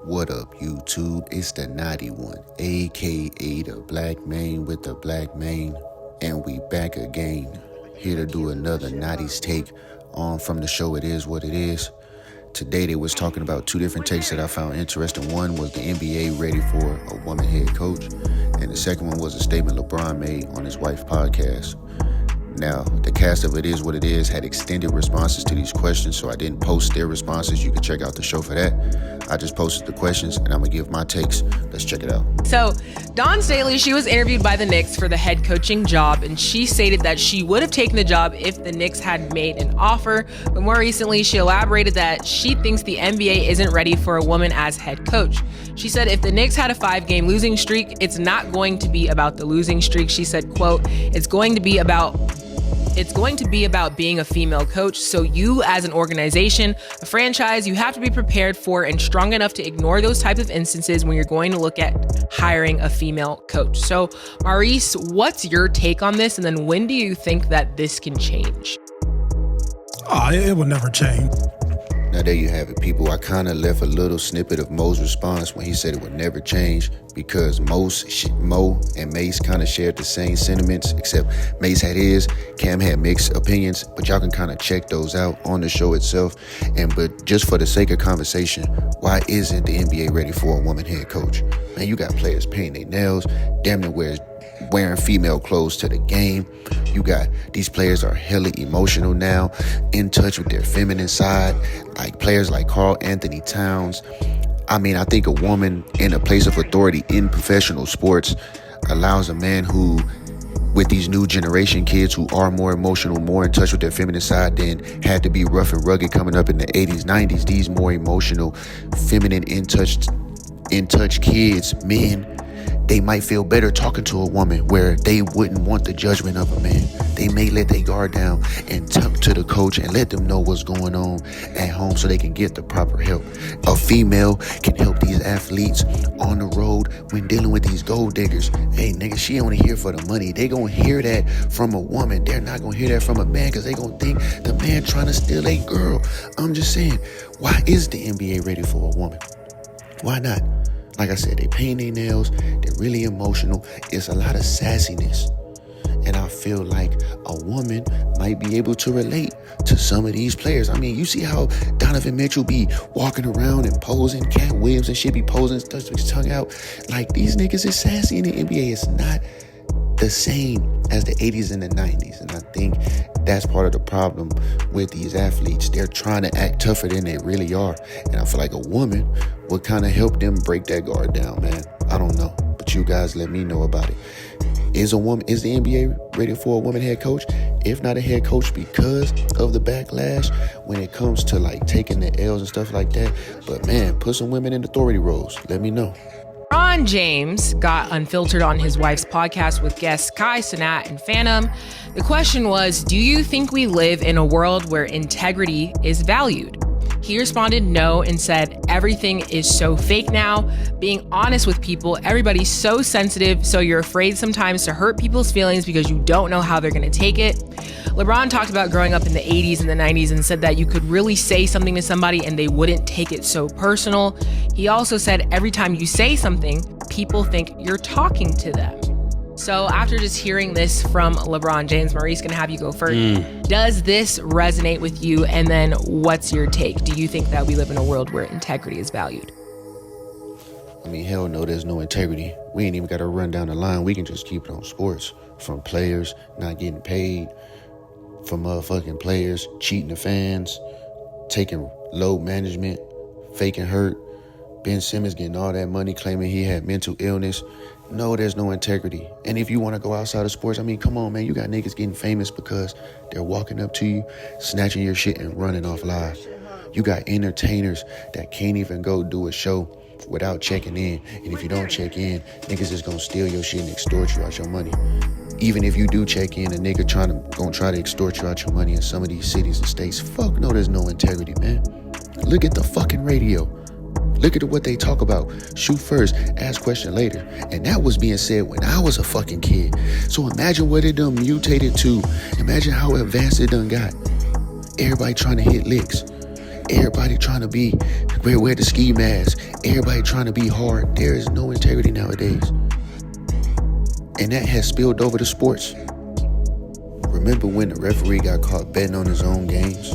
What up, YouTube? It's the Knotty one, aka the black man with the black mane, and we back again, here to do another Knottys take on from the show It Is What It Is. Today they was talking about two different takes that I found interesting. One was the NBA ready for a woman head coach, and the second one was a statement Lebron made on his wife's podcast. Now, the cast of It Is What It Is had extended responses to these questions, so I didn't post their responses. You can check out the show for that. I just posted the questions, and I'm going to give my takes. Let's check it out. So, Dawn Staley, she was interviewed by the Knicks for the head coaching job, and she stated that she would have taken the job if the Knicks had made an offer. But more recently, she elaborated that she thinks the NBA isn't ready for a woman as head coach. She said if the Knicks had a 5-game losing streak, it's not going to be about the losing streak. She said, quote, it's going to be about being a female coach. So you as an organization, a franchise, you have to be prepared for and strong enough to ignore those types of instances when you're going to look at hiring a female coach. So Maurice, what's your take on this? And then when do you think that this can change? Oh, it will never change. Now there you have it, people. I kind of left a little snippet of Mo's response when he said it would never change, because Mo and Mace kind of shared the same sentiments, except Mace had his, Cam had mixed opinions, but y'all can kind of check those out on the show itself. But just for the sake of conversation, why isn't the NBA ready for a woman head coach? Man, you got players painting their nails, damn near wearing female clothes to the game. You got these players are hella emotional now, in touch with their feminine side, like players like Karl Anthony Towns. I mean, I think a woman in a place of authority in professional sports allows a man who, with these new generation kids who are more emotional, more in touch with their feminine side than had to be rough and rugged coming up in the 80s, 90s, these more emotional, feminine, in touch kids, men, they might feel better talking to a woman where they wouldn't want the judgment of a man. They may let their guard down and talk to the coach and let them know what's going on at home so they can get the proper help. A female can help these athletes on the road when dealing with these gold diggers. Hey, nigga, she only here for the money. They gonna hear that from a woman. They're not gonna hear that from a man because they gonna think the man trying to steal a girl. I'm just saying, why is the NBA ready for a woman? Why not? Like I said, they paint their nails, they're really emotional. It's a lot of sassiness. And I feel like a woman might be able to relate to some of these players. I mean, you see how Donovan Mitchell be walking around and posing, Cat Williams and shit be posing, stuff his tongue out. Like, these niggas is sassy in the NBA. It's not the same as the 80s and the 90s. And I think that's part of the problem with these athletes. They're trying to act tougher than they really are. And I feel like a woman would kind of help them break that guard down, man. I don't know, but you guys let me know about it. Is the NBA ready for a woman head coach? If not a head coach, because of the backlash when it comes to like taking the L's and stuff like that. But man, put some women in authority roles. Let me know. LeBron James got unfiltered on his wife's podcast with guests Kai Cenat and Phantom. The question was, do you think we live in a world where integrity is valued? He responded no and said, everything is so fake now. Being honest with people, everybody's so sensitive, so you're afraid sometimes to hurt people's feelings because you don't know how they're going to take it. LeBron talked about growing up in the 80s and the 90s and said that you could really say something to somebody and they wouldn't take it so personal. He also said every time you say something, people think you're talking to them. So after just hearing this from LeBron James, Maurice, gonna have you go first. Does this resonate with you? And then what's your take? Do you think that we live in a world where integrity is valued? I mean, hell no, there's no integrity. We ain't even got to run down the line. We can just keep it on sports. From players not getting paid, from motherfucking players cheating the fans, taking load management, faking hurt, Ben Simmons getting all that money, claiming he had mental illness. No, there's no integrity. And if you want to go outside of sports, I mean, come on, man. You got niggas getting famous because they're walking up to you, snatching your shit and running off live. You got entertainers that can't even go do a show without checking in. And if you don't check in, niggas is going to steal your shit and extort you out your money. Even if you do check in, a nigga gonna try to extort you out your money in some of these cities and states. Fuck no, there's no integrity, man. Look at the fucking radio. Look at what they talk about. Shoot first, ask question later. And that was being said when I was a fucking kid. So imagine what it done mutated to. Imagine how advanced it done got. Everybody trying to hit licks. Everybody trying to be, wear the ski mask. Everybody trying to be hard. There is no integrity nowadays. And that has spilled over to sports. Remember when the referee got caught betting on his own games?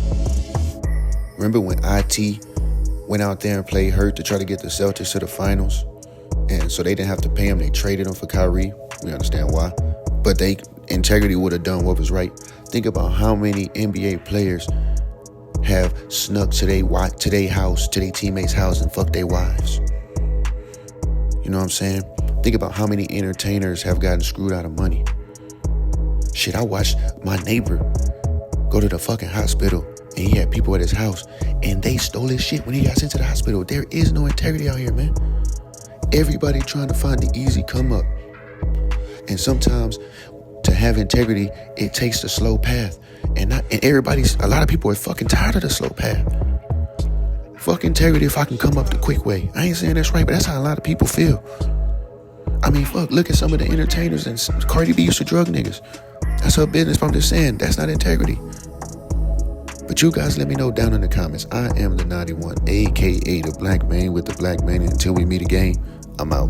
Remember when IT went out there and played hurt to try to get the Celtics to the finals? And so they didn't have to pay him. They traded him for Kyrie. We understand why. But integrity would have done what was right. Think about how many NBA players have snuck to their house, to their teammates' house and fucked their wives. You know what I'm saying? Think about how many entertainers have gotten screwed out of money. Shit, I watched my neighbor go to the fucking hospital and he had people at his house and they stole his shit when he got sent to the hospital. There is no integrity out here, man. Everybody trying to find the easy come up. And sometimes to have integrity, it takes the slow path. And a lot of people are fucking tired of the slow path. Fuck integrity if I can come up the quick way. I ain't saying that's right, but that's how a lot of people feel. I mean, fuck, look at some of the entertainers, and Cardi B used to drug niggas. That's her business, but I'm just saying, that's not integrity. But you guys let me know down in the comments. I am the Knotty One, a.k.a. the Black Man with the Black Man. And until we meet again, I'm out.